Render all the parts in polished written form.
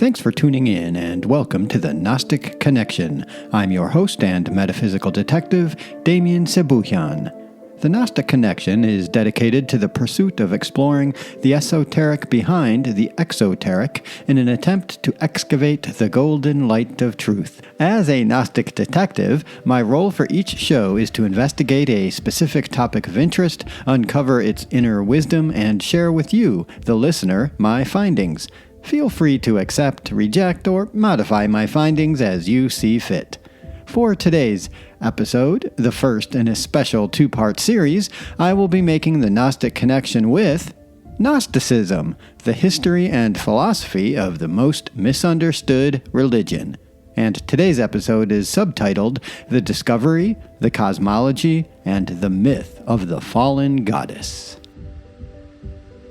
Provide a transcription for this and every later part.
Thanks for tuning in and welcome to the Gnostic Connection. I'm your host and metaphysical detective, Damian Sebouhian. The Gnostic Connection is dedicated to the pursuit of exploring the esoteric behind the exoteric in an attempt to excavate the golden light of truth. As a Gnostic detective, my role for each show is to investigate a specific topic of interest, uncover its inner wisdom, and share with you, the listener, my findings. Feel free to accept, reject, or modify my findings as you see fit. For today's episode, the first in a special two-part series, I will be making the Gnostic connection with Gnosticism, the history and philosophy of the most misunderstood religion. And today's episode is subtitled The Discovery, the Cosmology, and the Myth of the Fallen Goddess.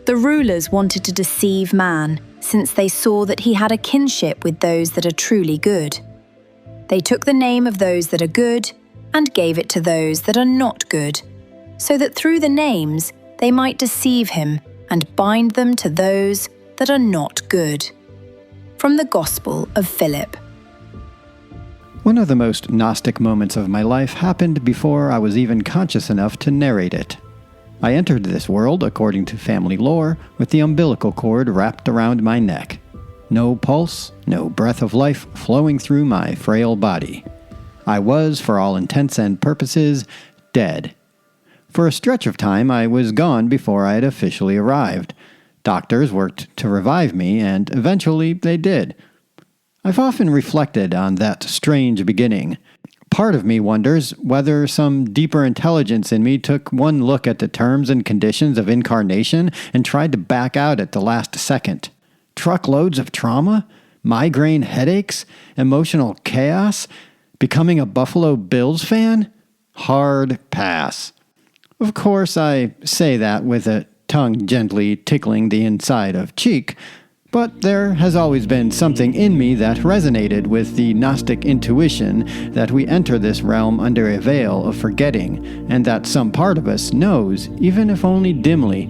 The rulers wanted to deceive man, since they saw that he had a kinship with those that are truly good. They took the name of those that are good and gave it to those that are not good, so that through the names they might deceive him and bind them to those that are not good. From the Gospel of Philip. One of the most Gnostic moments of my life happened before I was even conscious enough to narrate it. I entered this world, according to family lore, with the umbilical cord wrapped around my neck. No pulse, no breath of life flowing through my frail body. I was, for all intents and purposes, dead. For a stretch of time, I was gone before I had officially arrived. Doctors worked to revive me, and eventually they did. I've often reflected on that strange beginning. Part of me wonders whether some deeper intelligence in me took one look at the terms and conditions of incarnation and tried to back out at the last second. Truckloads of trauma, migraine headaches, emotional chaos, becoming a Buffalo Bills fan? Hard pass. Of course, I say that with a tongue gently tickling the inside of cheek, but there has always been something in me that resonated with the Gnostic intuition that we enter this realm under a veil of forgetting, and that some part of us knows, even if only dimly,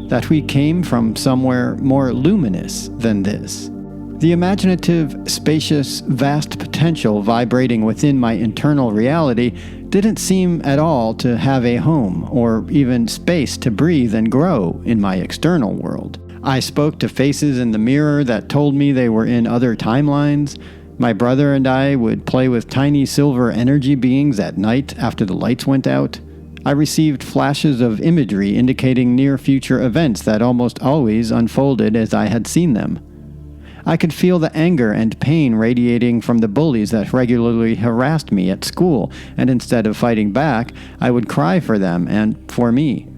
that we came from somewhere more luminous than this. The imaginative, spacious, vast potential vibrating within my internal reality didn't seem at all to have a home, or even space to breathe and grow in my external world. I spoke to faces in the mirror that told me they were in other timelines. My brother and I would play with tiny silver energy beings at night after the lights went out. I received flashes of imagery indicating near-future events that almost always unfolded as I had seen them. I could feel the anger and pain radiating from the bullies that regularly harassed me at school, and instead of fighting back, I would cry for them and for me.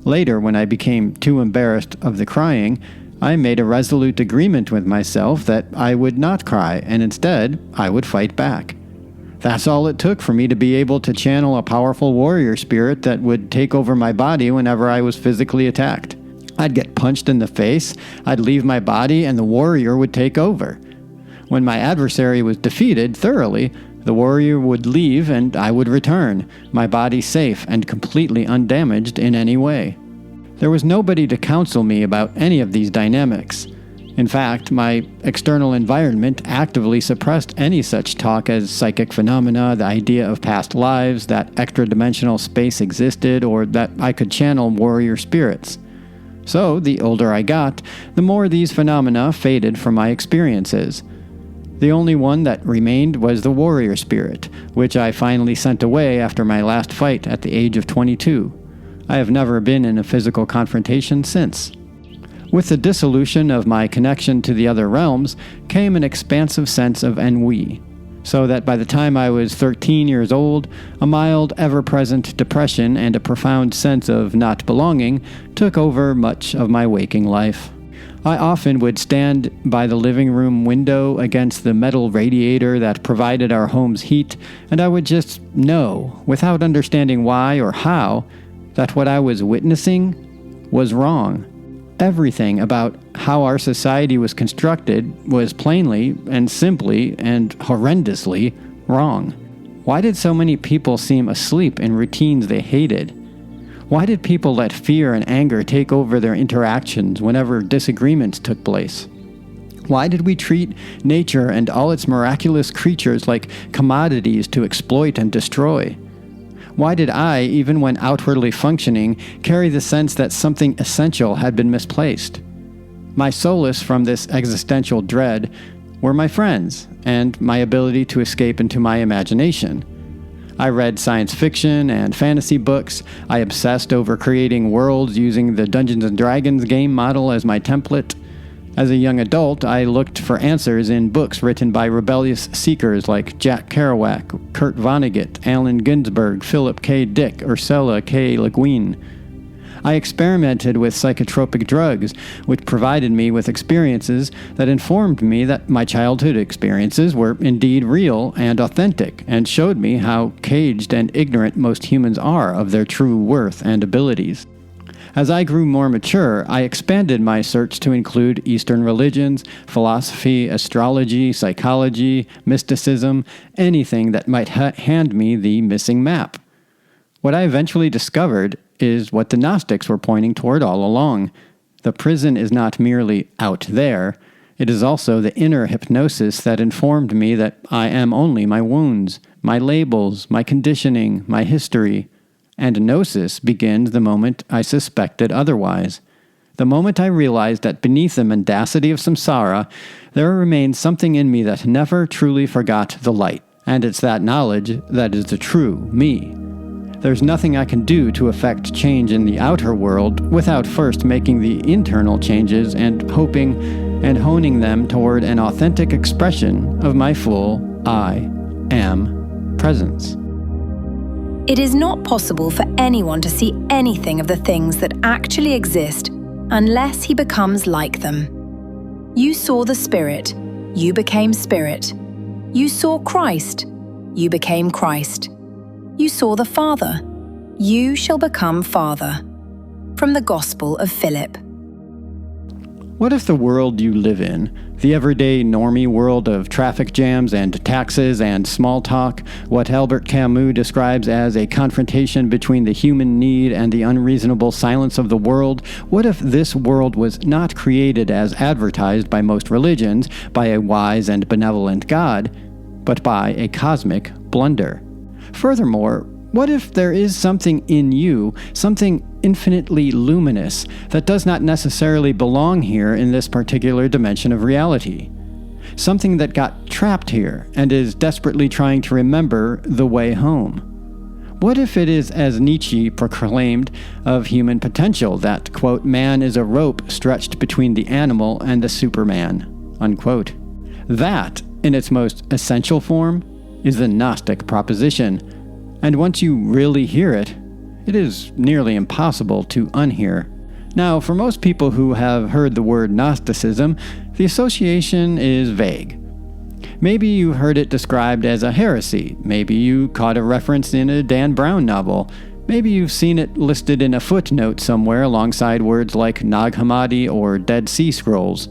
Later, when I became too embarrassed of the crying, I made a resolute agreement with myself that I would not cry, and instead, I would fight back. That's all it took for me to be able to channel a powerful warrior spirit that would take over my body whenever I was physically attacked. I'd get punched in the face, I'd leave my body, and the warrior would take over. When my adversary was defeated thoroughly, the warrior would leave and I would return, my body safe and completely undamaged in any way. There was nobody to counsel me about any of these dynamics. In fact, my external environment actively suppressed any such talk as psychic phenomena, the idea of past lives, that extra-dimensional space existed, or that I could channel warrior spirits. So, the older I got, the more these phenomena faded from my experiences. The only one that remained was the warrior spirit, which I finally sent away after my last fight at the age of 22. I have never been in a physical confrontation since. With the dissolution of my connection to the other realms came an expansive sense of ennui, so that by the time I was 13 years old, a mild, ever-present depression and a profound sense of not belonging took over much of my waking life. I often would stand by the living room window against the metal radiator that provided our home's heat, and I would just know, without understanding why or how, that what I was witnessing was wrong. Everything about how our society was constructed was plainly and simply and horrendously wrong. Why did so many people seem asleep in routines they hated? Why did people let fear and anger take over their interactions whenever disagreements took place? Why did we treat nature and all its miraculous creatures like commodities to exploit and destroy? Why did I, even when outwardly functioning, carry the sense that something essential had been misplaced? My solace from this existential dread were my friends and my ability to escape into my imagination. I read science fiction and fantasy books. I obsessed over creating worlds using the Dungeons & Dragons game model as my template. As a young adult, I looked for answers in books written by rebellious seekers like Jack Kerouac, Kurt Vonnegut, Allen Ginsberg, Philip K. Dick, Ursula K. Le Guin. I experimented with psychotropic drugs, which provided me with experiences that informed me that my childhood experiences were indeed real and authentic, and showed me how caged and ignorant most humans are of their true worth and abilities. As I grew more mature, I expanded my search to include Eastern religions, philosophy, astrology, psychology, mysticism, anything that might hand me the missing map. What I eventually discovered is what the Gnostics were pointing toward all along. The prison is not merely out there, it is also the inner hypnosis that informed me that I am only my wounds, my labels, my conditioning, my history. And gnosis begins the moment I suspected otherwise. The moment I realized that beneath the mendacity of samsara, there remains something in me that never truly forgot the light. And it's that knowledge that is the true me. There's nothing I can do to affect change in the outer world without first making the internal changes and hoping and honing them toward an authentic expression of my full I am presence. It is not possible for anyone to see anything of the things that actually exist unless he becomes like them. You saw the Spirit, you became Spirit. You saw Christ, you became Christ. You saw the Father, you shall become Father. From the Gospel of Philip. What if the world you live in, the everyday normie world of traffic jams and taxes and small talk, what Albert Camus describes as a confrontation between the human need and the unreasonable silence of the world, what if this world was not created as advertised by most religions by a wise and benevolent God, but by a cosmic blunder? Furthermore, what if there is something in you, something infinitely luminous, that does not necessarily belong here in this particular dimension of reality? Something that got trapped here and is desperately trying to remember the way home? What if it is, as Nietzsche proclaimed of human potential, that, quote, man is a rope stretched between the animal and the Superman, unquote? That, in its most essential form, is the Gnostic proposition. And once you really hear it, it is nearly impossible to unhear. Now, for most people who have heard the word Gnosticism, the association is vague. Maybe you heard it described as a heresy. Maybe you caught a reference in a Dan Brown novel. Maybe you've seen it listed in a footnote somewhere alongside words like Nag Hammadi or Dead Sea Scrolls.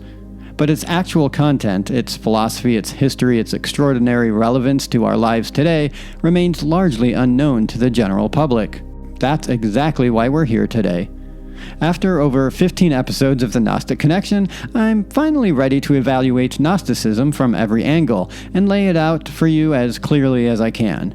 But its actual content, its philosophy, its history, its extraordinary relevance to our lives today remains largely unknown to the general public. That's exactly why we're here today. After over 15 episodes of the Gnostic Connection, I'm finally ready to evaluate Gnosticism from every angle and lay it out for you as clearly as I can.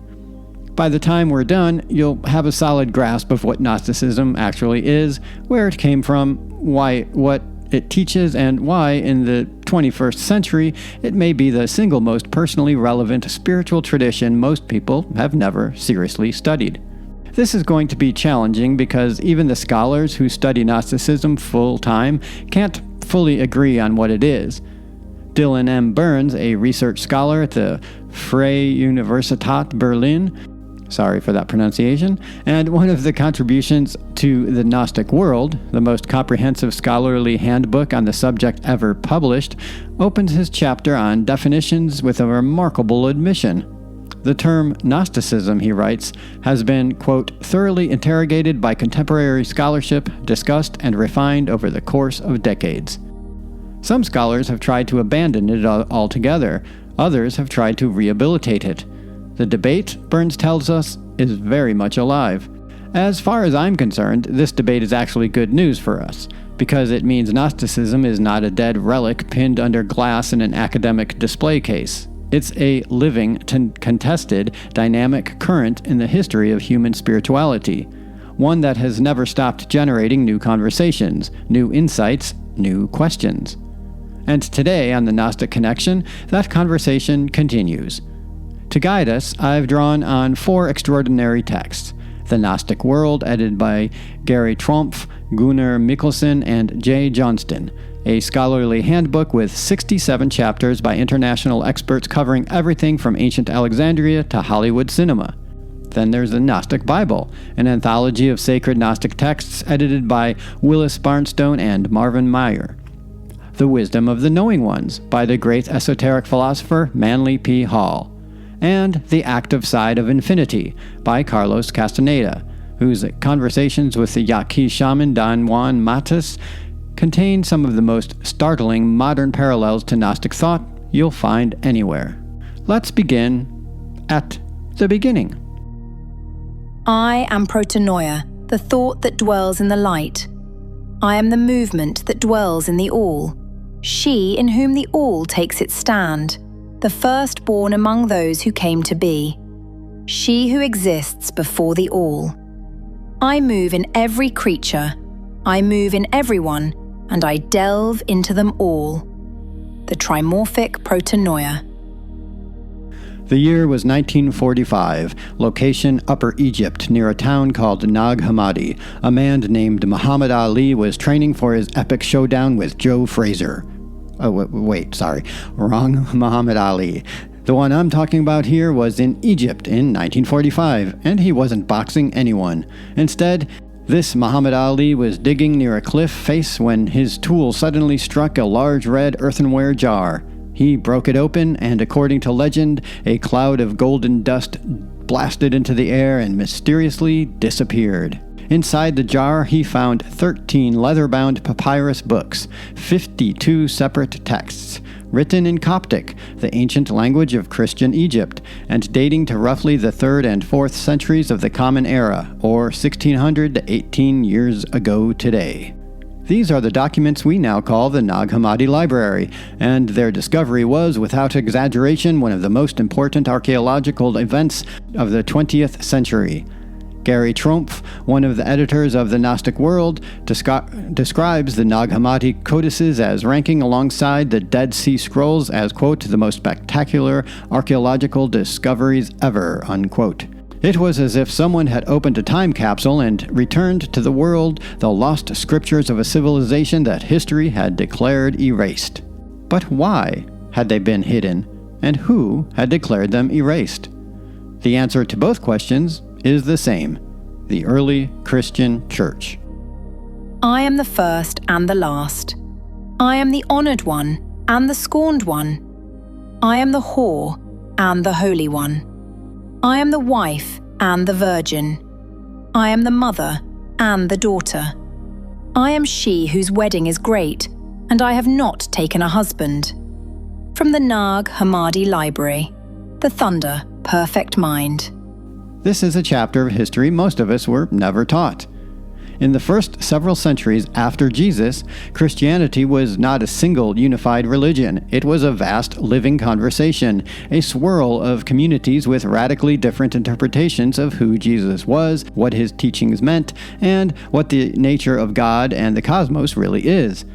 By the time we're done, you'll have a solid grasp of what Gnosticism actually is, where it came from, what it teaches, and why, in the 21st century, it may be the single most personally relevant spiritual tradition most people have never seriously studied. This is going to be challenging because even the scholars who study Gnosticism full-time can't fully agree on what it is. Dylan M. Burns, a research scholar at the Freie Universität Berlin, sorry for that pronunciation, and one of the contributions to the Gnostic World, the most comprehensive scholarly handbook on the subject ever published, opens his chapter on definitions with a remarkable admission. The term Gnosticism, he writes, has been, quote, thoroughly interrogated by contemporary scholarship, discussed and refined over the course of decades. Some scholars have tried to abandon it altogether, others have tried to rehabilitate it. The debate, Burns tells us, is very much alive. As far as I'm concerned, this debate is actually good news for us. because it means Gnosticism is not a dead relic pinned under glass in an academic display case. It's a living, contested, dynamic current in the history of human spirituality, one that has never stopped generating new conversations, new insights, new questions. And today on the Gnostic Connection, that conversation continues. To guide us, I've drawn on 4 extraordinary texts: The Gnostic World, edited by Gary Trompf, Gunnar Mikkelsen, and Jay Johnston, a scholarly handbook with 67 chapters by international experts covering everything from ancient Alexandria to Hollywood cinema. Then there's the Gnostic Bible, an anthology of sacred Gnostic texts edited by Willis Barnstone and Marvin Meyer. The Wisdom of the Knowing Ones by the great esoteric philosopher Manly P. Hall. And The Active Side of Infinity by Carlos Castaneda, whose conversations with the Yaqui shaman Don Juan Matus contain some of the most startling modern parallels to Gnostic thought you'll find anywhere. Let's begin at the beginning. I am protonoia, the thought that dwells in the light. I am the movement that dwells in the all, she in whom the all takes its stand, the firstborn among those who came to be, she who exists before the all. I move in every creature, I move in everyone, and I delve into them all. The trimorphic protonoia. The year was 1945, location Upper Egypt, near a town called Nag Hammadi. A man named Muhammad Ali was training for his epic showdown with Joe Frazier. Wrong Muhammad Ali. The one I'm talking about here was in Egypt in 1945, and he wasn't boxing anyone. Instead, this Muhammad Ali was digging near a cliff face when his tool suddenly struck a large red earthenware jar. He broke it open, and according to legend, a cloud of golden dust blasted into the air and mysteriously disappeared. Inside the jar, he found 13 leather-bound papyrus books, 52 separate texts, written in Coptic, the ancient language of Christian Egypt, and dating to roughly the 3rd and 4th centuries of the Common Era, or 1600 to 18 years ago today. These are the documents we now call the Nag Hammadi Library, and their discovery was, without exaggeration, one of the most important archaeological events of the 20th century. Gary Trompf, one of the editors of the Gnostic World, describes the Nag Hammadi codices as ranking alongside the Dead Sea Scrolls as, quote, the most spectacular archaeological discoveries ever, unquote. It was as if someone had opened a time capsule and returned to the world the lost scriptures of a civilization that history had declared erased. But why had they been hidden, and who had declared them erased? The answer to both questions is the same: the early Christian Church. I am the first and the last. I am the honored one and the scorned one. I am the whore and the holy one. I am the wife and the virgin. I am the mother and the daughter. I am she whose wedding is great, and I have not taken a husband. From the Nag Hammadi Library, The Thunder, Perfect Mind. This is a chapter of history most of us were never taught. In the first several centuries after Jesus, Christianity was not a single unified religion. It was a vast living conversation, a swirl of communities with radically different interpretations of who Jesus was, what his teachings meant, and what the nature of God and the cosmos really is.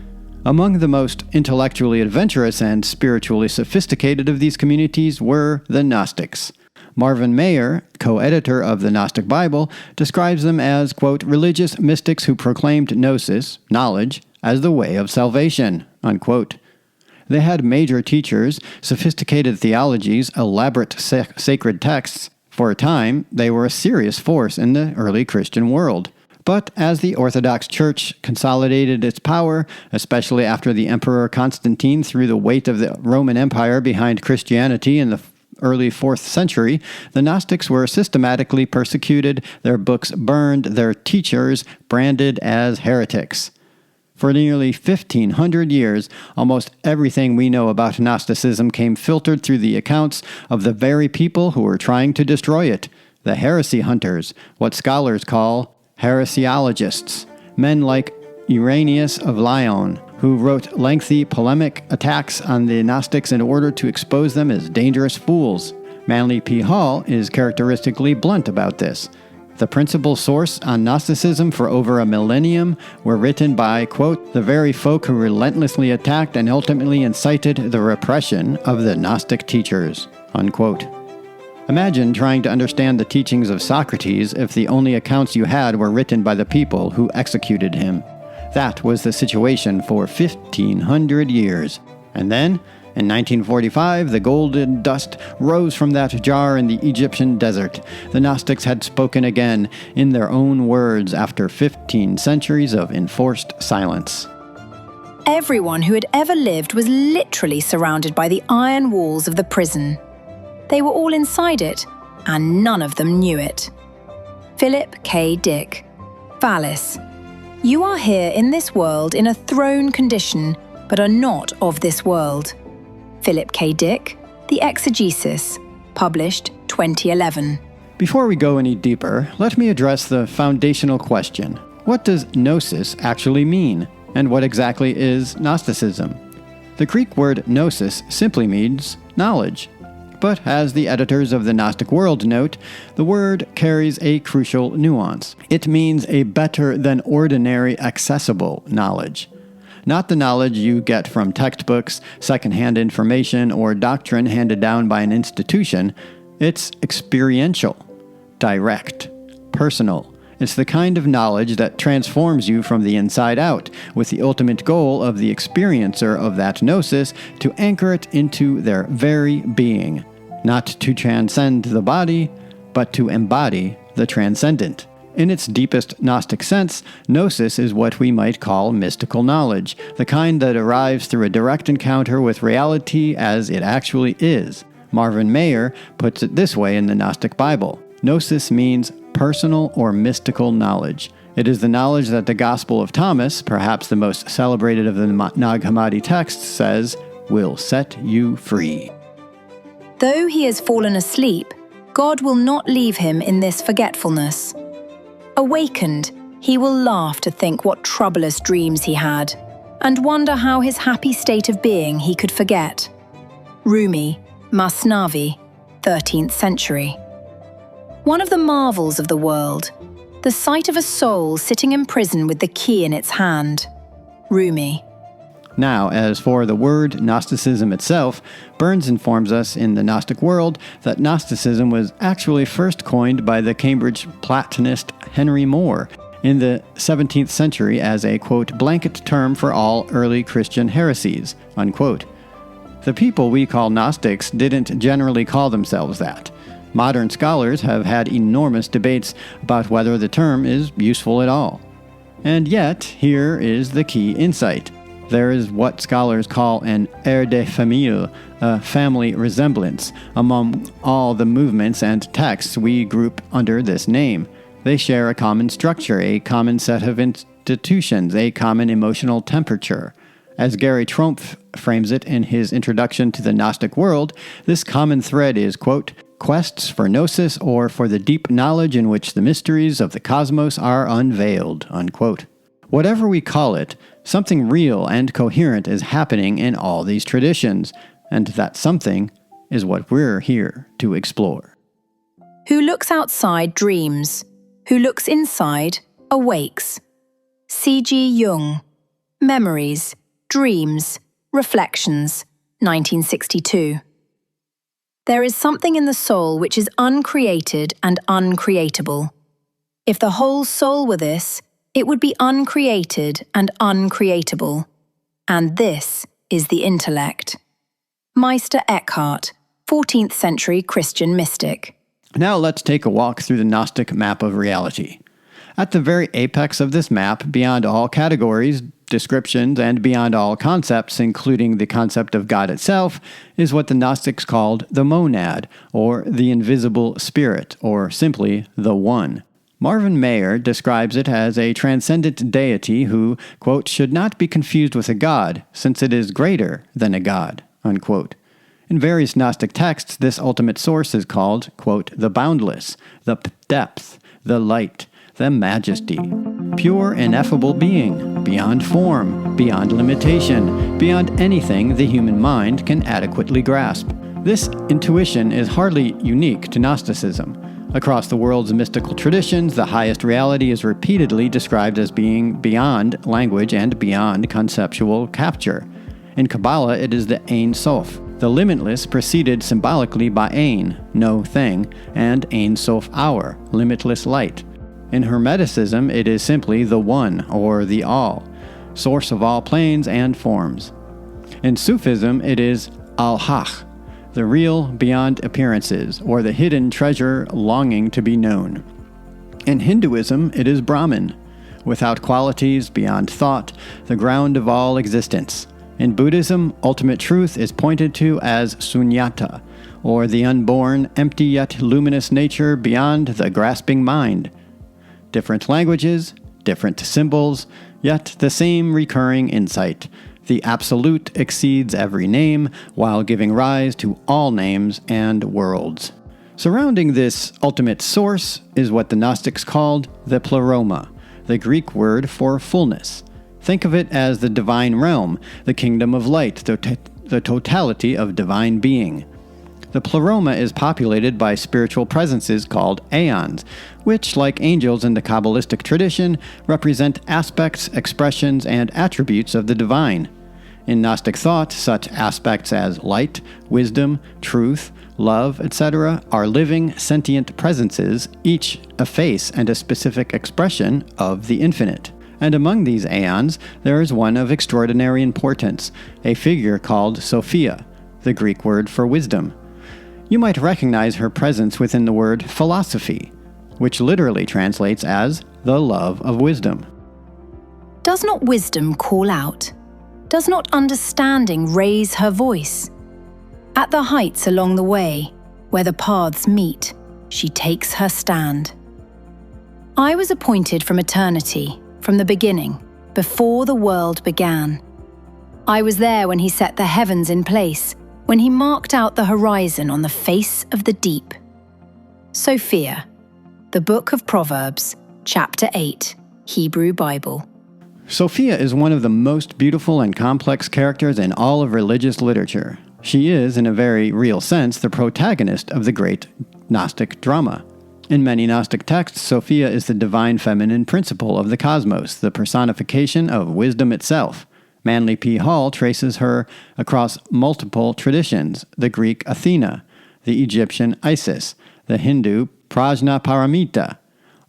Among the most intellectually adventurous and spiritually sophisticated of these communities were the Gnostics. Marvin Meyer, co-editor of the Gnostic Bible, describes them as, quote, religious mystics who proclaimed gnosis, knowledge, as the way of salvation, unquote. They had major teachers, sophisticated theologies, elaborate sacred texts. For a time, they were a serious force in the early Christian world. But as the Orthodox Church consolidated its power, especially after the Emperor Constantine threw the weight of the Roman Empire behind Christianity in the early 4th century, the Gnostics were systematically persecuted, their books burned, their teachers branded as heretics. For nearly 1,500 years, almost everything we know about Gnosticism came filtered through the accounts of the very people who were trying to destroy it, the heresy hunters, what scholars call heresiologists, men like Irenaeus of Lyon, who wrote lengthy polemic attacks on the Gnostics in order to expose them as dangerous fools. Manly P. Hall is characteristically blunt about this. The principal source on Gnosticism for over a millennium were written by, quote, the very folk who relentlessly attacked and ultimately incited the repression of the Gnostic teachers, unquote. Imagine trying to understand the teachings of Socrates if the only accounts you had were written by the people who executed him. That was the situation for 1,500 years. And then, in 1945, the golden dust rose from that jar in the Egyptian desert. The Gnostics had spoken again, in their own words, after 15 centuries of enforced silence. Everyone who had ever lived was literally surrounded by the iron walls of the prison. They were all inside it, and none of them knew it. Philip K. Dick. Phallus. You are here in this world in a thrown condition, but are not of this world. Philip K. Dick, The Exegesis, published 2011. Before we go any deeper, let me address the foundational question. What does gnosis actually mean? And what exactly is Gnosticism? The Greek word gnosis simply means knowledge. But as the editors of the Gnostic World note, the word carries a crucial nuance. It means a better than ordinary accessible knowledge. Not the knowledge you get from textbooks, secondhand information, or doctrine handed down by an institution. It's experiential, direct, personal. It's the kind of knowledge that transforms you from the inside out, with the ultimate goal of the experiencer of that gnosis to anchor it into their very being. Not to transcend the body, but to embody the transcendent. In its deepest Gnostic sense, gnosis is what we might call mystical knowledge, the kind that arrives through a direct encounter with reality as it actually is. Marvin Mayer puts it this way in the Gnostic Bible. Gnosis means personal or mystical knowledge. It is the knowledge that the Gospel of Thomas, perhaps the most celebrated of the Nag Hammadi texts, says, will set you free. Though he has fallen asleep, God will not leave him in this forgetfulness. Awakened, he will laugh to think what troublous dreams he had, and wonder how his happy state of being he could forget. Rumi, Masnavi, 13th century. One of the marvels of the world, the sight of a soul sitting in prison with the key in its hand. Rumi. Now, as for the word Gnosticism itself, Burns informs us in the Gnostic World that Gnosticism was actually first coined by the Cambridge Platonist Henry Moore in the 17th century as a, quote, blanket term for all early Christian heresies, unquote. The people we call Gnostics didn't generally call themselves that. Modern scholars have had enormous debates about whether the term is useful at all. And yet, here is the key insight. There is what scholars call an air de famille, a family resemblance, among all the movements and texts we group under this name. They share a common structure, a common set of institutions, a common emotional temperature. As Gary Trumpf frames it in his introduction to the Gnostic World, this common thread is, quote, quests for gnosis or for the deep knowledge in which the mysteries of the cosmos are unveiled, unquote. Whatever we call it, something real and coherent is happening in all these traditions, and that something is what we're here to explore. Who looks outside dreams, who looks inside awakes. C.G. Jung. Memories, Dreams, Reflections, 1962. There is something in the soul which is uncreated and uncreatable. If the whole soul were this, it would be uncreated and uncreatable. And this is the intellect. Meister Eckhart, 14th century Christian mystic. Now let's take a walk through the Gnostic map of reality. At the very apex of this map, beyond all categories, descriptions, and beyond all concepts, including the concept of God itself, is what the Gnostics called the monad, or the invisible spirit, or simply the One. Marvin Mayer describes it as a transcendent deity who, quote, should not be confused with a god, since it is greater than a god, unquote. In various Gnostic texts, this ultimate source is called, quote, the boundless, the depth, the light, the majesty, pure ineffable being, beyond form, beyond limitation, beyond anything the human mind can adequately grasp. This intuition is hardly unique to Gnosticism. Across the world's mystical traditions, the highest reality is repeatedly described as being beyond language and beyond conceptual capture. In Kabbalah, it is the Ein Sof, the limitless preceded symbolically by Ein, no thing, and Ein Sof hour, limitless light. In Hermeticism, it is simply the One, or the All, source of all planes and forms. In Sufism, it is Al-Haq, the real beyond appearances, or the hidden treasure longing to be known. In Hinduism, it is Brahman, without qualities, beyond thought, the ground of all existence. In Buddhism, ultimate truth is pointed to as Sunyata, or the unborn, empty yet luminous nature beyond the grasping mind. Different languages, different symbols, yet the same recurring insight. The absolute exceeds every name, while giving rise to all names and worlds. Surrounding this ultimate source is what the Gnostics called the Pleroma, the Greek word for fullness. Think of it as the divine realm, the kingdom of light, the totality of divine being. The Pleroma is populated by spiritual presences called Aeons, which, like angels in the Kabbalistic tradition, represent aspects, expressions, and attributes of the divine. In Gnostic thought, such aspects as light, wisdom, truth, love, etc. are living, sentient presences, each a face and a specific expression of the infinite. And among these Aeons, there is one of extraordinary importance, a figure called Sophia, the Greek word for wisdom. You might recognize her presence within the word philosophy, which literally translates as the love of wisdom. Does not wisdom call out? Does not understanding raise her voice? At the heights along the way, where the paths meet, she takes her stand. I was appointed from eternity, from the beginning, before the world began. I was there when he set the heavens in place, when he marked out the horizon on the face of the deep. Sophia, the Book of Proverbs, Chapter 8, Hebrew Bible. Sophia is one of the most beautiful and complex characters in all of religious literature. She is, in a very real sense, the protagonist of the great Gnostic drama. In many Gnostic texts, Sophia is the divine feminine principle of the cosmos, the personification of wisdom itself. Manly P. Hall traces her across multiple traditions: the Greek Athena, the Egyptian Isis, the Hindu Prajnaparamita,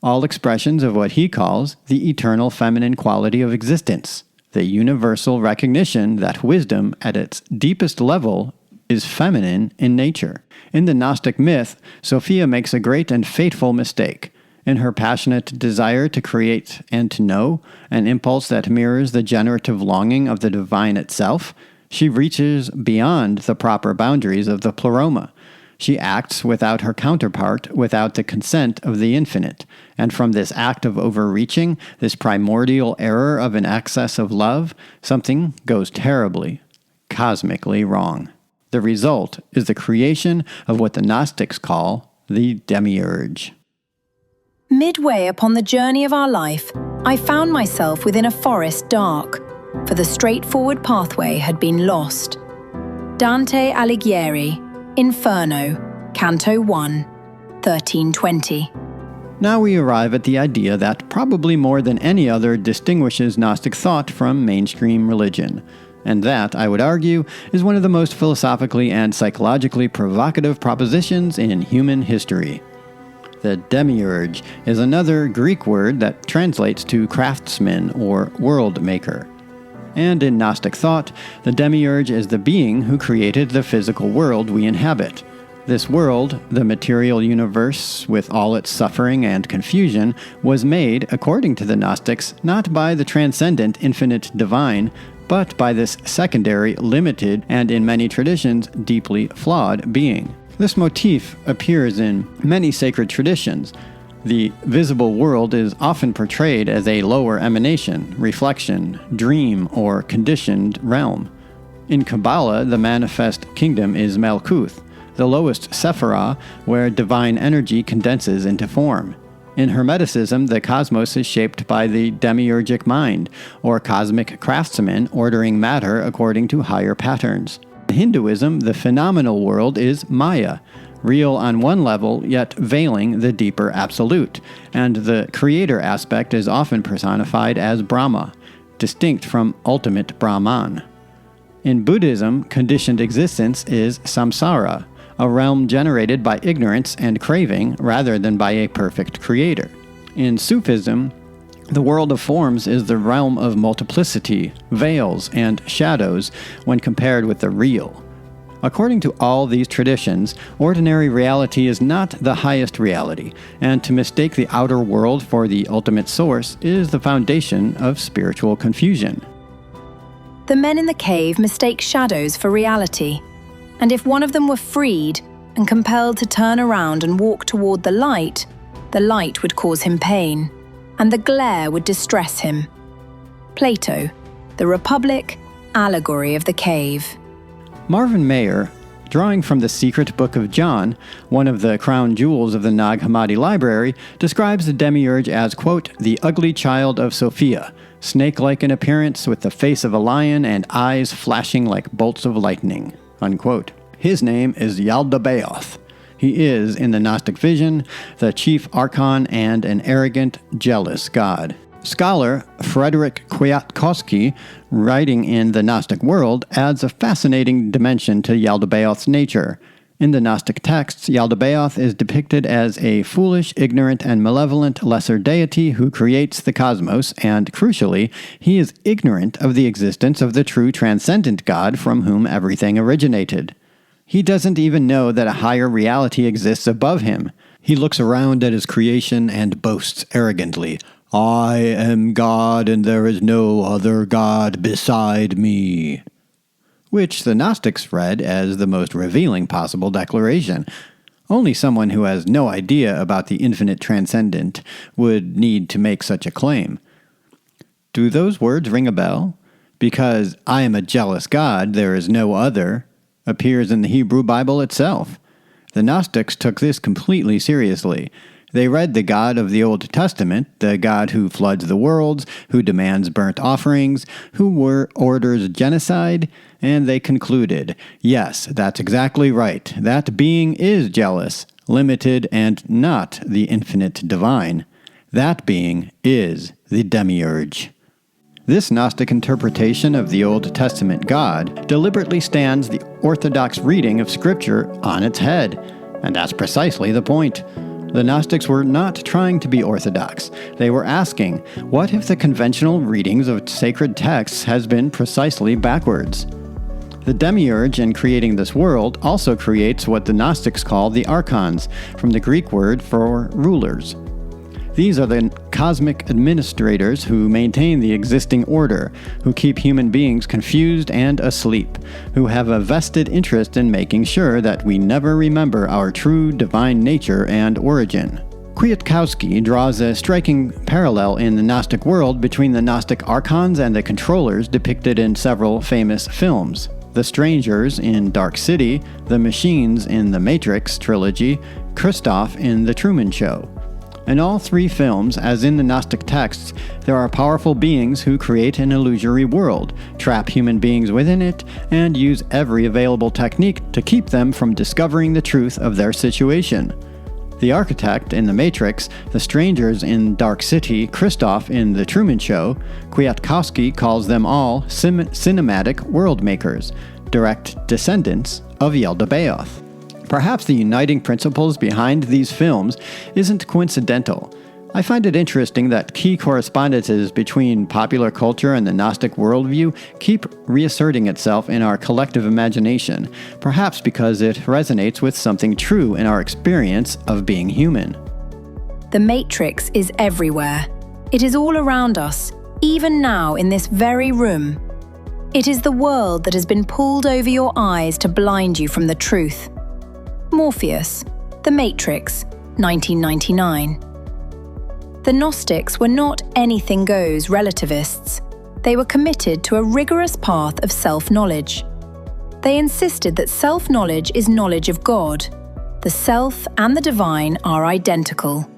all expressions of what he calls the eternal feminine quality of existence, the universal recognition that wisdom at its deepest level is feminine in nature. In the Gnostic myth, Sophia makes a great and fateful mistake. In her passionate desire to create and to know, an impulse that mirrors the generative longing of the divine itself, she reaches beyond the proper boundaries of the Pleroma. She acts without her counterpart, without the consent of the infinite. And from this act of overreaching, this primordial error of an excess of love, something goes terribly, cosmically wrong. The result is the creation of what the Gnostics call the Demiurge. Midway upon the journey of our life, I found myself within a forest dark, for the straightforward pathway had been lost. Dante Alighieri, Inferno, Canto 1, 1320. Now we arrive at the idea that probably more than any other distinguishes Gnostic thought from mainstream religion. And that, I would argue, is one of the most philosophically and psychologically provocative propositions in human history. The Demiurge is another Greek word that translates to craftsman or world maker. And in Gnostic thought, the Demiurge is the being who created the physical world we inhabit. This world, the material universe with all its suffering and confusion, was made, according to the Gnostics, not by the transcendent infinite divine, but by this secondary, limited, and in many traditions, deeply flawed being. This motif appears in many sacred traditions. The visible world is often portrayed as a lower emanation, reflection, dream, or conditioned realm. In Kabbalah, the manifest kingdom is Malkuth, the lowest sephirah where divine energy condenses into form. In Hermeticism, the cosmos is shaped by the demiurgic mind, or cosmic craftsman ordering matter according to higher patterns. In Hinduism, the phenomenal world is Maya, real on one level, yet veiling the deeper absolute, and the creator aspect is often personified as Brahma, distinct from ultimate Brahman. In Buddhism, conditioned existence is samsara, a realm generated by ignorance and craving rather than by a perfect creator. In Sufism, the world of forms is the realm of multiplicity, veils, and shadows when compared with the real. According to all these traditions, ordinary reality is not the highest reality, and to mistake the outer world for the ultimate source is the foundation of spiritual confusion. The men in the cave mistake shadows for reality, and if one of them were freed and compelled to turn around and walk toward the light would cause him pain, and the glare would distress him. Plato, The Republic, Allegory of the Cave. Marvin Mayer, drawing from the Secret Book of John, one of the crown jewels of the Nag Hammadi Library, describes the Demiurge as, quote, the ugly child of Sophia, snake-like in appearance with the face of a lion and eyes flashing like bolts of lightning, unquote. His name is Yaldabaoth. He is, in the Gnostic vision, the chief Archon and an arrogant, jealous god. Scholar Frederick Kwiatkowski, writing in The Gnostic World, adds a fascinating dimension to Yaldabaoth's nature. In the Gnostic texts, Yaldabaoth is depicted as a foolish, ignorant, and malevolent lesser deity who creates the cosmos, and, crucially, he is ignorant of the existence of the true transcendent God from whom everything originated. He doesn't even know that a higher reality exists above him. He looks around at his creation and boasts arrogantly, I am God and there is no other God beside me. Which the Gnostics read as the most revealing possible declaration. Only someone who has no idea about the infinite transcendent would need to make such a claim. Do those words ring a bell? Because I am a jealous God, there is no other, appears in the Hebrew Bible itself. The Gnostics took this completely seriously. They read the God of the Old Testament, the God who floods the worlds, who demands burnt offerings, who orders genocide, and they concluded, yes, that's exactly right. That being is jealous, limited, and not the infinite divine. That being is the Demiurge. This Gnostic interpretation of the Old Testament God deliberately stands the orthodox reading of Scripture on its head, and that's precisely the point. The Gnostics were not trying to be orthodox. They were asking, what if the conventional readings of sacred texts has been precisely backwards? The Demiurge, in creating this world, also creates what the Gnostics call the Archons, from the Greek word for rulers. These are the cosmic administrators who maintain the existing order, who keep human beings confused and asleep, who have a vested interest in making sure that we never remember our true divine nature and origin. Kwiatkowski draws a striking parallel in the Gnostic world between the Gnostic Archons and the controllers depicted in several famous films. The Strangers in Dark City, the Machines in the Matrix trilogy, Christoph in The Truman Show. In all three films, as in the Gnostic texts, there are powerful beings who create an illusory world, trap human beings within it, and use every available technique to keep them from discovering the truth of their situation. The Architect in The Matrix, the Strangers in Dark City, Christoph in The Truman Show, Kwiatkowski calls them all cinematic world makers, direct descendants of Yaldabaoth. Perhaps the uniting principles behind these films isn't coincidental. I find it interesting that key correspondences between popular culture and the Gnostic worldview keep reasserting itself in our collective imagination, perhaps because it resonates with something true in our experience of being human. The Matrix is everywhere. It is all around us, even now in this very room. It is the world that has been pulled over your eyes to blind you from the truth. Morpheus, The Matrix, 1999. The Gnostics were not anything-goes relativists. They were committed to a rigorous path of self-knowledge. They insisted that self-knowledge is knowledge of God. The self and the divine are identical.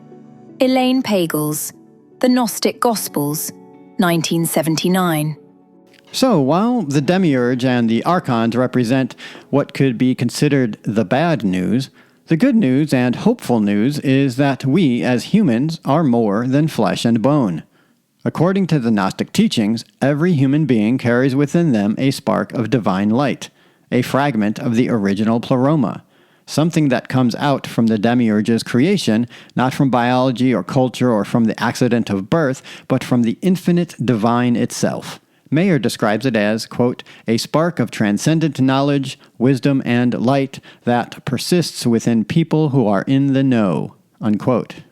Elaine Pagels, The Gnostic Gospels, 1979. So, while the Demiurge and the Archons represent what could be considered the bad news, the good news and hopeful news is that we, as humans, are more than flesh and bone. According to the Gnostic teachings, every human being carries within them a spark of divine light, a fragment of the original Pleroma, something that comes out from the Demiurge's creation, not from biology or culture or from the accident of birth, but from the infinite divine itself. Mayer describes it as, quote, a spark of transcendent knowledge, wisdom, and light that persists within people who are in the know, unquote.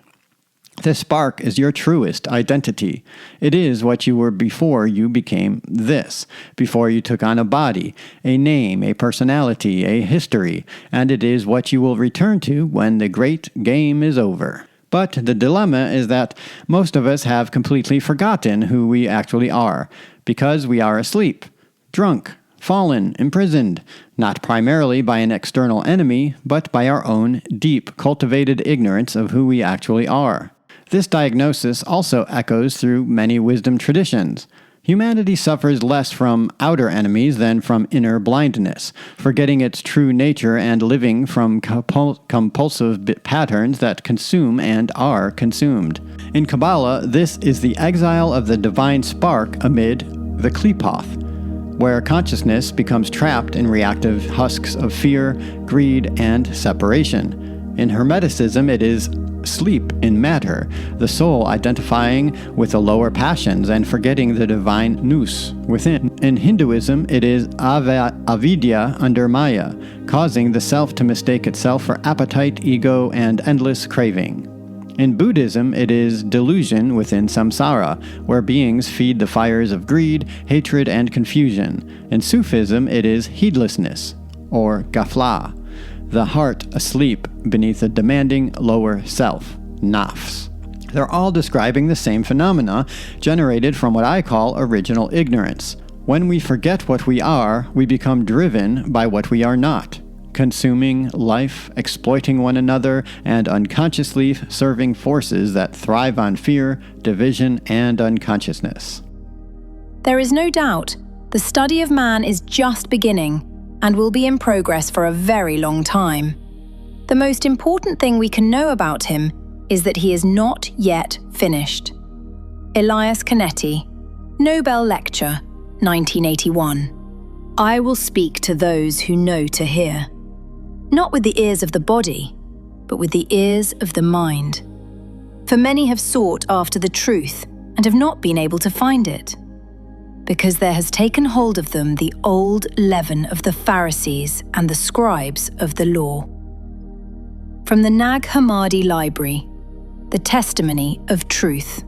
This spark is your truest identity. It is what you were before you became this, before you took on a body, a name, a personality, a history, and it is what you will return to when the great game is over. But the dilemma is that most of us have completely forgotten who we actually are, because we are asleep, drunk, fallen, imprisoned, not primarily by an external enemy, but by our own deep, cultivated ignorance of who we actually are. This diagnosis also echoes through many wisdom traditions. Humanity suffers less from outer enemies than from inner blindness, forgetting its true nature and living from compulsive patterns that consume and are consumed. In Kabbalah, this is the exile of the divine spark amid the klipoth, where consciousness becomes trapped in reactive husks of fear, greed, and separation. In Hermeticism, it is sleep in matter, the soul identifying with the lower passions and forgetting the divine nous within. In Hinduism, it is avidya under Maya, causing the self to mistake itself for appetite, ego, and endless craving. In Buddhism, it is delusion within samsara, where beings feed the fires of greed, hatred, and confusion. In Sufism, it is heedlessness, or ghafla, the heart asleep beneath a demanding lower self, nafs. They're all describing the same phenomena generated from what I call original ignorance. When we forget what we are, we become driven by what we are not, consuming life, exploiting one another, and unconsciously serving forces that thrive on fear, division, and unconsciousness. There is no doubt the study of man is just beginning and will be in progress for a very long time. The most important thing we can know about him is that he is not yet finished. Elias Canetti, Nobel Lecture, 1981. I will speak to those who know to hear, not with the ears of the body, but with the ears of the mind. For many have sought after the truth and have not been able to find it, because there has taken hold of them the old leaven of the Pharisees and the scribes of the law. From the Nag Hammadi Library, The Testimony of Truth.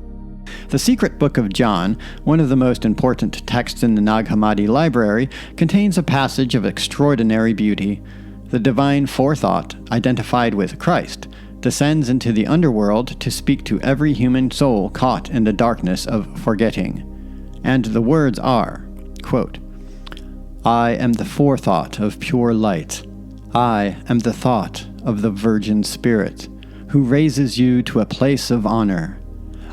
The Secret Book of John, one of the most important texts in the Nag Hammadi Library, contains a passage of extraordinary beauty. The divine forethought, identified with Christ, descends into the underworld to speak to every human soul caught in the darkness of forgetting. And the words are, quote, I am the forethought of pure light. I am the thought of the Virgin Spirit, who raises you to a place of honor.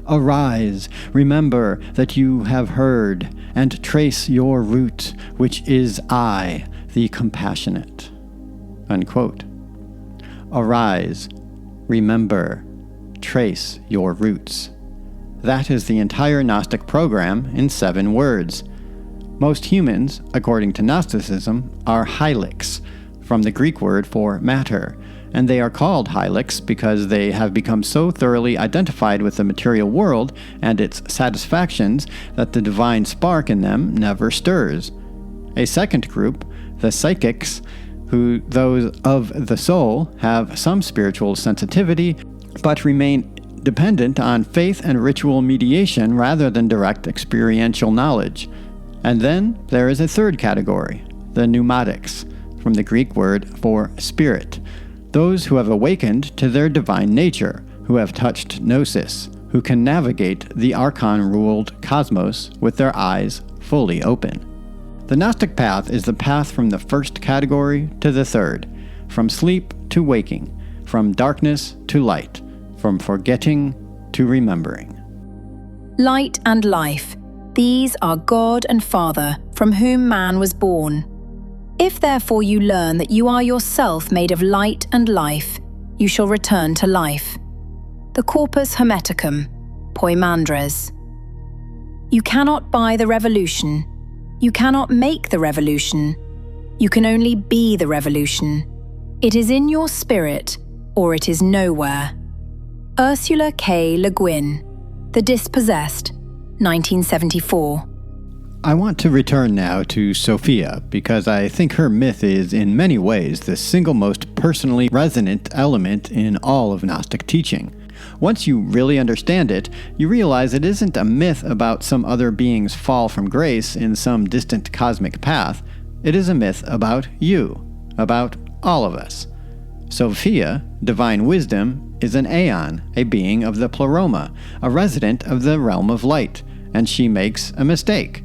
Arise, remember that you have heard, and trace your root, which is I, the compassionate. Unquote. Arise, remember, trace your roots. That is the entire Gnostic program in 7 words. Most humans, according to Gnosticism, are hylics, from the Greek word for matter, and they are called hylics because they have become so thoroughly identified with the material world and its satisfactions that the divine spark in them never stirs. A second group, the psychics, who, those of the soul, have some spiritual sensitivity, but remain dependent on faith and ritual mediation rather than direct experiential knowledge. And then there is a third category, the pneumatics, from the Greek word for spirit, those who have awakened to their divine nature, who have touched gnosis, who can navigate the Archon-ruled cosmos with their eyes fully open. The Gnostic path is the path from the first category to the third, from sleep to waking, from darkness to light, from forgetting to remembering. Light and life, these are God and Father, from whom man was born. If therefore you learn that you are yourself made of light and life, you shall return to life. The Corpus Hermeticum, Poimandres. You cannot buy the revolution. You cannot make the revolution. You can only be the revolution. It is in your spirit, or it is nowhere. Ursula K. Le Guin, The Dispossessed, 1974. I want to return now to Sophia because I think her myth is in many ways the single most personally resonant element in all of Gnostic teaching. Once you really understand it, you realize it isn't a myth about some other being's fall from grace in some distant cosmic path. It is a myth about you, about all of us. Sophia, divine wisdom, is an Aeon, a being of the Pleroma, a resident of the realm of light, and she makes a mistake.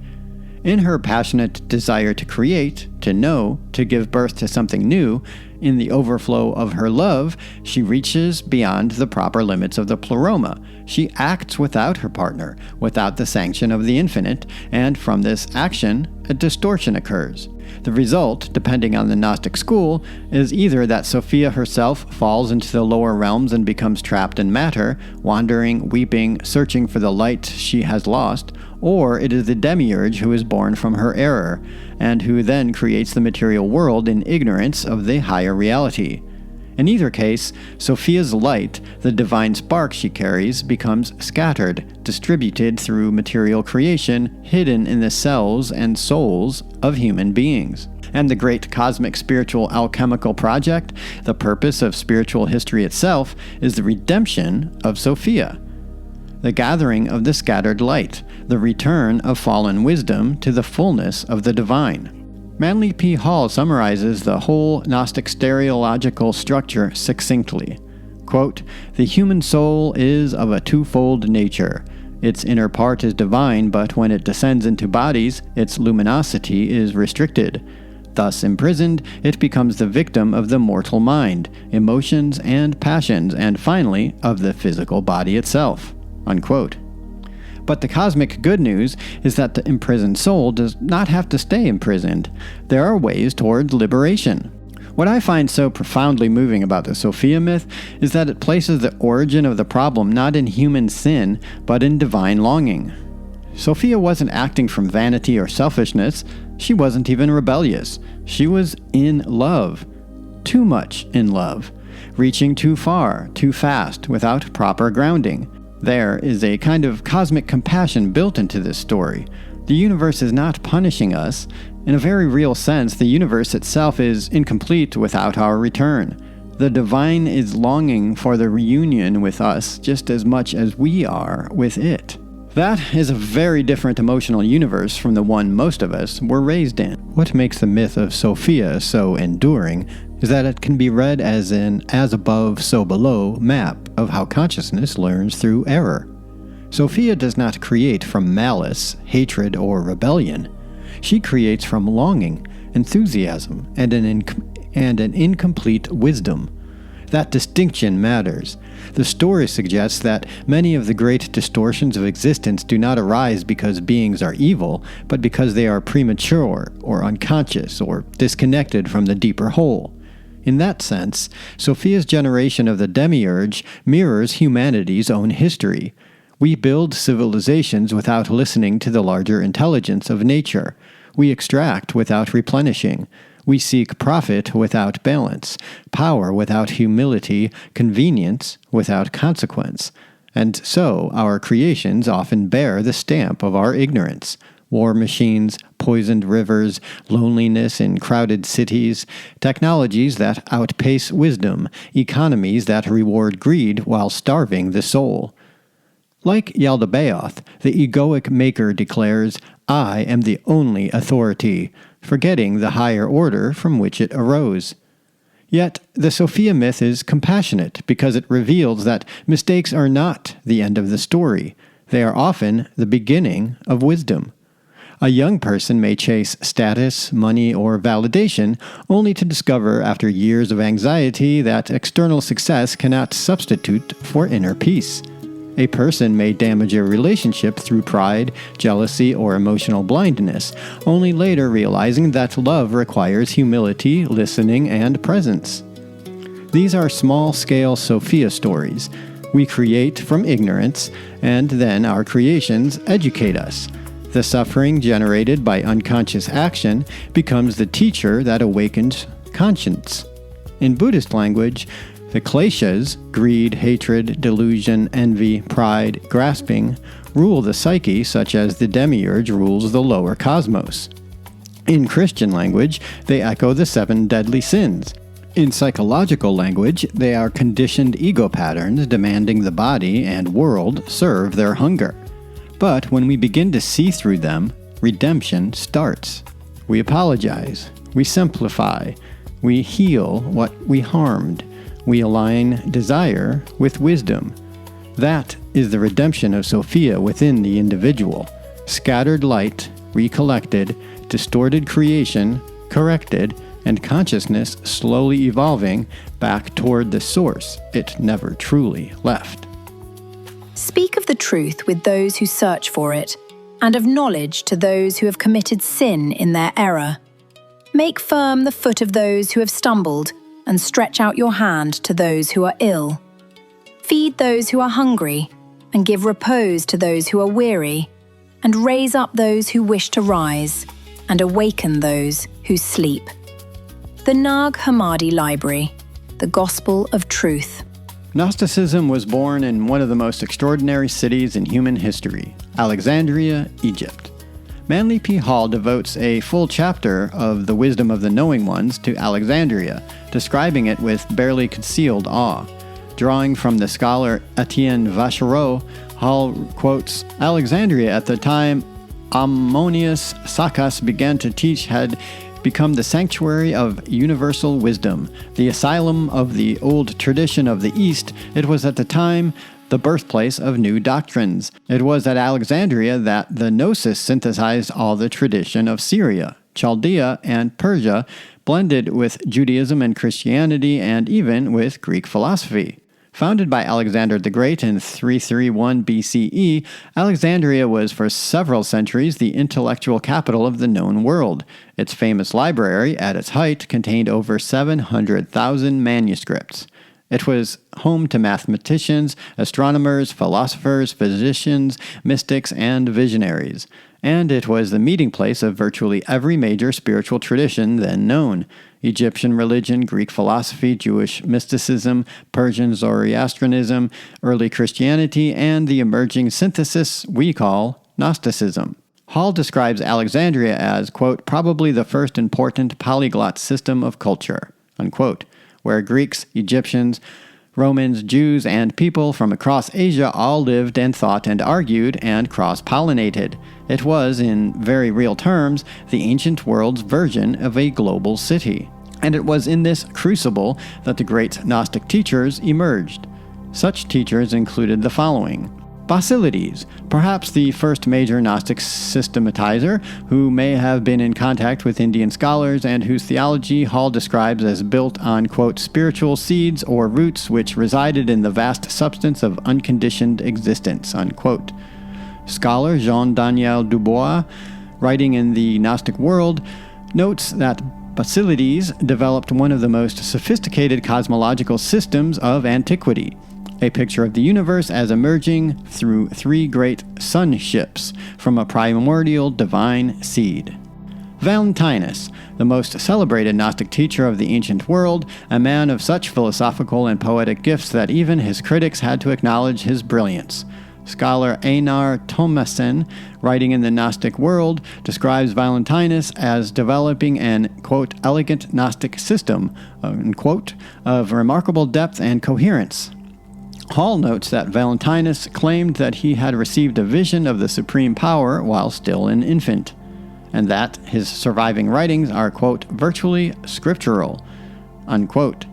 In her passionate desire to create, to know, to give birth to something new, in the overflow of her love, she reaches beyond the proper limits of the Pleroma. She acts without her partner, without the sanction of the infinite, and from this action, a distortion occurs. The result, depending on the Gnostic school, is either that Sophia herself falls into the lower realms and becomes trapped in matter, wandering, weeping, searching for the light she has lost, or it is the Demiurge who is born from her error, and who then creates the material world in ignorance of the higher reality. In either case, Sophia's light, the divine spark she carries, becomes scattered, distributed through material creation, hidden in the cells and souls of human beings. And the great cosmic spiritual alchemical project, the purpose of spiritual history itself, is the redemption of Sophia. The gathering of the scattered light, the return of fallen wisdom to the fullness of the divine. Manly P. Hall summarizes the whole Gnostic stereological structure succinctly. Quote, "The human soul is of a twofold nature. Its inner part is divine, but when it descends into bodies, its luminosity is restricted. Thus imprisoned, it becomes the victim of the mortal mind, emotions and passions, and finally, of the physical body itself." Unquote. But the cosmic good news is that the imprisoned soul does not have to stay imprisoned. There are ways towards liberation. What I find so profoundly moving about the Sophia myth is that it places the origin of the problem not in human sin, but in divine longing. Sophia wasn't acting from vanity or selfishness. She wasn't even rebellious. She was in love. Too much in love. Reaching too far, too fast, without proper grounding. There is a kind of cosmic compassion built into this story. The universe is not punishing us. In a very real sense, the universe itself is incomplete without our return. The divine is longing for the reunion with us just as much as we are with it. That is a very different emotional universe from the one most of us were raised in. What makes the myth of Sophia so enduring is that it can be read as an as above, so below map of how consciousness learns through error. Sophia does not create from malice, hatred, or rebellion. She creates from longing, enthusiasm, and an incomplete wisdom. That distinction matters. The story suggests that many of the great distortions of existence do not arise because beings are evil, but because they are premature, or unconscious, or disconnected from the deeper whole. In that sense, Sophia's generation of the Demiurge mirrors humanity's own history. We build civilizations without listening to the larger intelligence of nature. We extract without replenishing. We seek profit without balance, power without humility, convenience without consequence. And so our creations often bear the stamp of our ignorance. War machines, poisoned rivers, loneliness in crowded cities, technologies that outpace wisdom, economies that reward greed while starving the soul. Like Yaldabaoth, the egoic maker declares, "I am the only authority," forgetting the higher order from which it arose. Yet, the Sophia myth is compassionate because it reveals that mistakes are not the end of the story. They are often the beginning of wisdom. A young person may chase status, money, or validation, only to discover after years of anxiety that external success cannot substitute for inner peace. A person may damage a relationship through pride, jealousy, or emotional blindness, only later realizing that love requires humility, listening, and presence. These are small-scale Sophia stories. We create from ignorance, and then our creations educate us. The suffering generated by unconscious action becomes the teacher that awakens conscience. In Buddhist language, the kleshas, greed, hatred, delusion, envy, pride, grasping, rule the psyche such as the Demiurge rules the lower cosmos. In Christian language, they echo the 7 deadly sins. In psychological language, they are conditioned ego patterns demanding the body and world serve their hunger. But when we begin to see through them, redemption starts. We apologize, we simplify, we heal what we harmed. We align desire with wisdom. That is the redemption of Sophia within the individual. Scattered light, recollected, distorted creation, corrected, and consciousness slowly evolving back toward the source it never truly left. Speak of the truth with those who search for it, and of knowledge to those who have committed sin in their error. Make firm the foot of those who have stumbled, and stretch out your hand to those who are ill. Feed those who are hungry, and give repose to those who are weary, and raise up those who wish to rise, and awaken those who sleep. The Nag Hammadi Library, the Gospel of Truth. Gnosticism was born in one of the most extraordinary cities in human history, Alexandria, Egypt. Manly P. Hall devotes a full chapter of the wisdom of the knowing ones to Alexandria, describing it with barely concealed awe. Drawing from the scholar Etienne Vachereau, Hall quotes, "Alexandria at the time Ammonius Saccas began to teach had become the sanctuary of universal wisdom, the asylum of the old tradition of the East. It was at the time the birthplace of new doctrines. It was at Alexandria that the Gnosis synthesized all the tradition of Syria, Chaldea, and Persia, blended with Judaism and Christianity, and even with Greek philosophy. Founded by Alexander the Great in 331 BCE, Alexandria was for several centuries the intellectual capital of the known world. Its famous library, at its height, contained over 700,000 manuscripts. It was home to mathematicians, astronomers, philosophers, physicians, mystics, and visionaries. And it was the meeting place of virtually every major spiritual tradition then known: Egyptian religion, Greek philosophy, Jewish mysticism, Persian Zoroastrianism, early Christianity, and the emerging synthesis we call Gnosticism. Hall describes Alexandria as, quote, probably the first important polyglot system of culture, unquote, where Greeks, Egyptians, Romans, Jews, and people from across Asia all lived and thought and argued and cross-pollinated. It was, in very real terms, the ancient world's version of a global city. And it was in this crucible that the great Gnostic teachers emerged. Such teachers included the following: Basilides, perhaps the first major Gnostic systematizer, who may have been in contact with Indian scholars and whose theology Hall describes as built on, quote, spiritual seeds or roots which resided in the vast substance of unconditioned existence, unquote. Scholar Jean-Daniel Dubois, writing in the Gnostic World, notes that Basilides developed one of the most sophisticated cosmological systems of antiquity, a picture of the universe as emerging through 3 great sun-ships from a primordial divine seed. Valentinus, the most celebrated Gnostic teacher of the ancient world, a man of such philosophical and poetic gifts that even his critics had to acknowledge his brilliance. Scholar Einar Thomassen, writing in the Gnostic World, describes Valentinus as developing an, quote, elegant Gnostic system, unquote, of remarkable depth and coherence. Hall notes that Valentinus claimed that he had received a vision of the supreme power while still an infant, and that his surviving writings are, quote, virtually scriptural, unquote.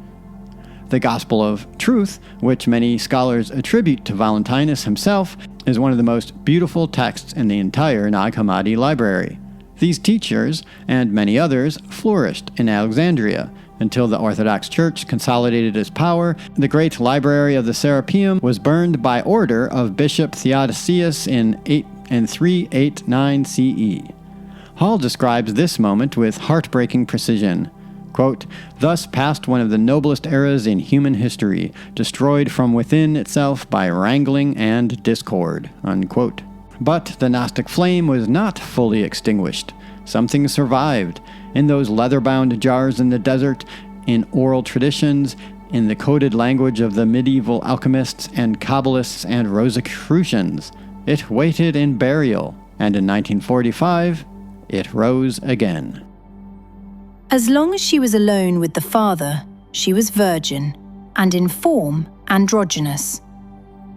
The Gospel of Truth, which many scholars attribute to Valentinus himself, is one of the most beautiful texts in the entire Nag Hammadi Library. These teachers, and many others, flourished in Alexandria, Until the Orthodox Church consolidated its power, the great library of the Serapeum was burned by order of Bishop Theodosius in 389 CE. Hall describes this moment with heartbreaking precision. Quote, "Thus passed one of the noblest eras in human history, destroyed from within itself by wrangling and discord." Unquote. But the Gnostic flame was not fully extinguished. Something survived in those leather-bound jars in the desert, in oral traditions, in the coded language of the medieval alchemists and Kabbalists and Rosicrucians. It waited in burial, and in 1945, it rose again. As long as she was alone with the Father, she was virgin, and in form androgynous.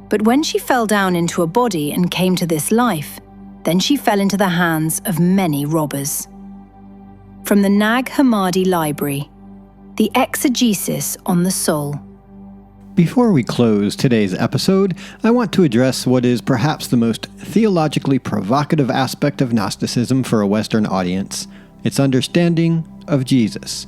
But when she fell down into a body and came to this life, then she fell into the hands of many robbers. From the Nag Hammadi Library, the exegesis on the soul. Before we close today's episode, I want to address what is perhaps the most theologically provocative aspect of Gnosticism for a Western audience, its understanding of Jesus.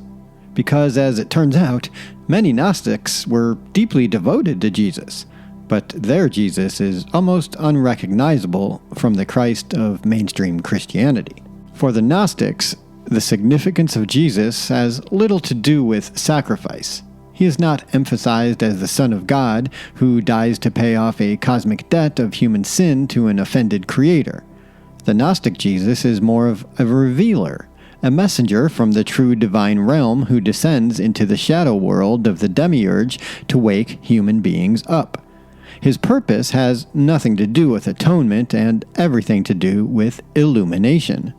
Because, as it turns out, many Gnostics were deeply devoted to Jesus, but their Jesus is almost unrecognizable from the Christ of mainstream Christianity. For the Gnostics, the significance of Jesus has little to do with sacrifice. He is not emphasized as the Son of God who dies to pay off a cosmic debt of human sin to an offended creator. The Gnostic Jesus is more of a revealer, a messenger from the true divine realm who descends into the shadow world of the Demiurge to wake human beings up. His purpose has nothing to do with atonement and everything to do with illumination.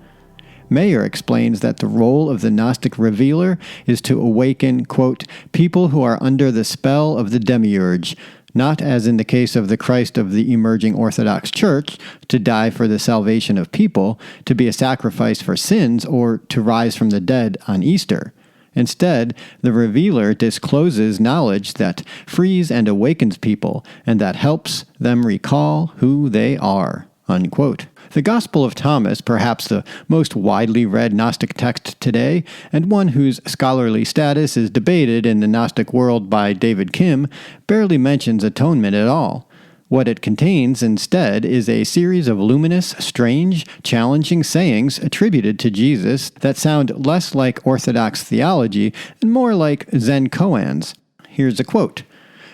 Mayer explains that the role of the Gnostic revealer is to awaken, quote, people who are under the spell of the Demiurge, not as in the case of the Christ of the emerging Orthodox Church, to die for the salvation of people, to be a sacrifice for sins, or to rise from the dead on Easter. Instead, the revealer discloses knowledge that frees and awakens people, and that helps them recall who they are, unquote. The Gospel of Thomas, perhaps the most widely read Gnostic text today, and one whose scholarly status is debated in the Gnostic world by David Kim, barely mentions atonement at all. What it contains, instead, is a series of luminous, strange, challenging sayings attributed to Jesus that sound less like Orthodox theology and more like Zen koans. Here's a quote.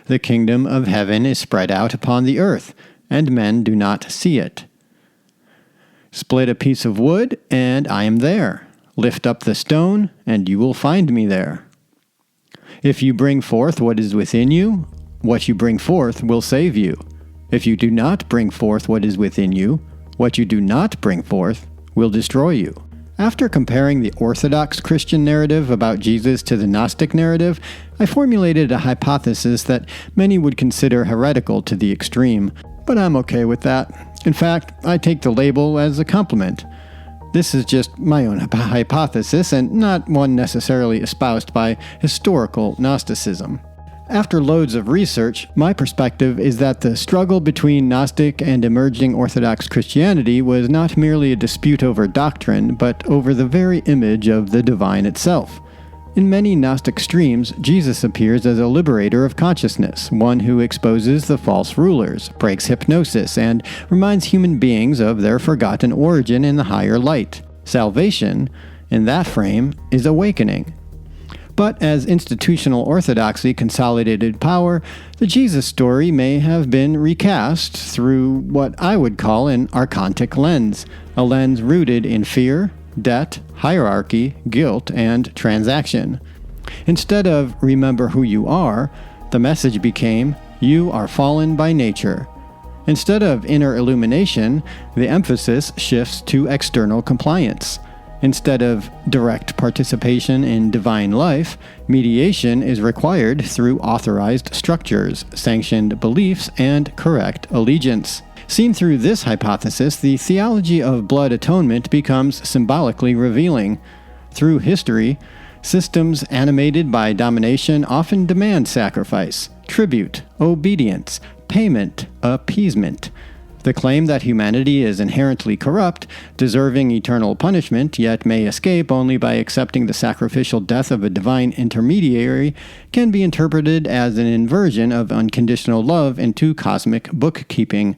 "The kingdom of heaven is spread out upon the earth, and men do not see it. Split a piece of wood, and I am there. Lift up the stone, and you will find me there. If you bring forth what is within you, what you bring forth will save you. If you do not bring forth what is within you, what you do not bring forth will destroy you." After comparing the Orthodox Christian narrative about Jesus to the Gnostic narrative, I formulated a hypothesis that many would consider heretical to the extreme, but I'm okay with that. In fact, I take the label as a compliment. This is just my own hypothesis and not one necessarily espoused by historical Gnosticism. After loads of research, my perspective is that the struggle between Gnostic and emerging Orthodox Christianity was not merely a dispute over doctrine, but over the very image of the divine itself. In many Gnostic streams, Jesus appears as a liberator of consciousness, one who exposes the false rulers, breaks hypnosis, and reminds human beings of their forgotten origin in the higher light. Salvation, in that frame, is awakening. But as institutional orthodoxy consolidated power, the Jesus story may have been recast through what I would call an archontic lens, a lens rooted in fear, debt, hierarchy, guilt, and transaction. Instead of "remember who you are," the message became "you are fallen by nature." Instead of inner illumination, the emphasis shifts to external compliance. Instead of direct participation in divine life, mediation is required through authorized structures, sanctioned beliefs, and correct allegiance. Seen through this hypothesis, the theology of blood atonement becomes symbolically revealing. Through history, systems animated by domination often demand sacrifice, tribute, obedience, payment, appeasement. The claim that humanity is inherently corrupt, deserving eternal punishment, yet may escape only by accepting the sacrificial death of a divine intermediary, can be interpreted as an inversion of unconditional love into cosmic bookkeeping.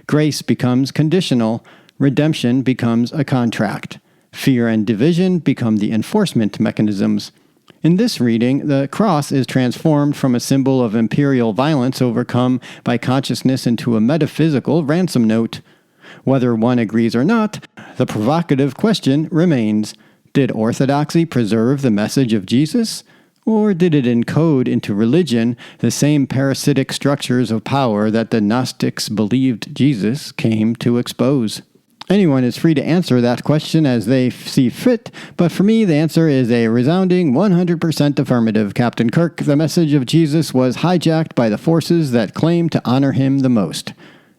Grace becomes conditional, redemption becomes a contract. Fear and division become the enforcement mechanisms. In this reading, the cross is transformed from a symbol of imperial violence overcome by consciousness into a metaphysical ransom note. Whether one agrees or not, the provocative question remains: did orthodoxy preserve the message of Jesus? Or did it encode into religion the same parasitic structures of power that the Gnostics believed Jesus came to expose? Anyone is free to answer that question as they see fit, but for me the answer is a resounding 100% affirmative, Captain Kirk. The message of Jesus was hijacked by the forces that claim to honor him the most.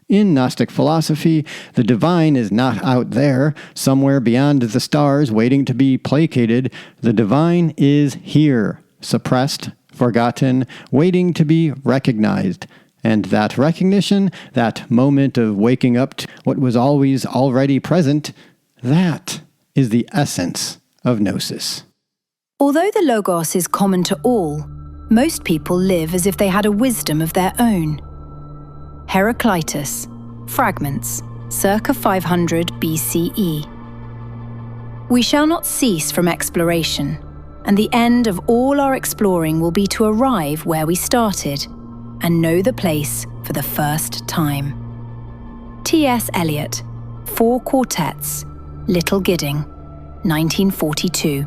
In Gnostic philosophy, the divine is not out there, somewhere beyond the stars waiting to be placated. The divine is here, suppressed, forgotten, waiting to be recognized. And that recognition, that moment of waking up to what was always already present, that is the essence of Gnosis. Although the Logos is common to all, most people live as if they had a wisdom of their own. Heraclitus, Fragments, circa 500 BCE. We shall not cease from exploration, and the end of all our exploring will be to arrive where we started, and know the place for the first time. T.S. Eliot, 4 Quartets, Little Gidding, 1942.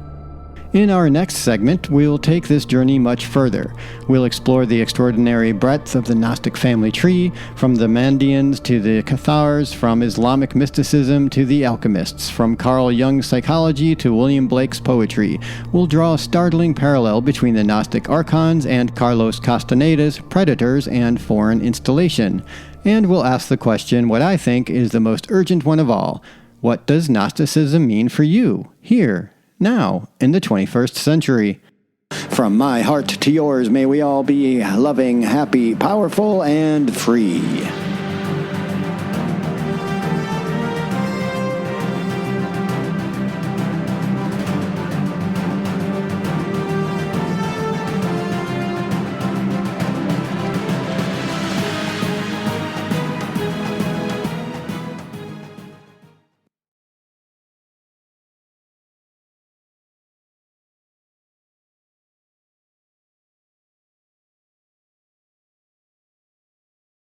In our next segment, we'll take this journey much further. We'll explore the extraordinary breadth of the Gnostic family tree, from the Mandeans to the Cathars, from Islamic mysticism to the alchemists, from Carl Jung's psychology to William Blake's poetry. We'll draw a startling parallel between the Gnostic Archons and Carlos Castaneda's Predators and Foreign Installation. And we'll ask the question, what I think is the most urgent one of all: what does Gnosticism mean for you, here, now, in the 21st century? From my heart to yours, may we all be loving, happy, powerful, and free.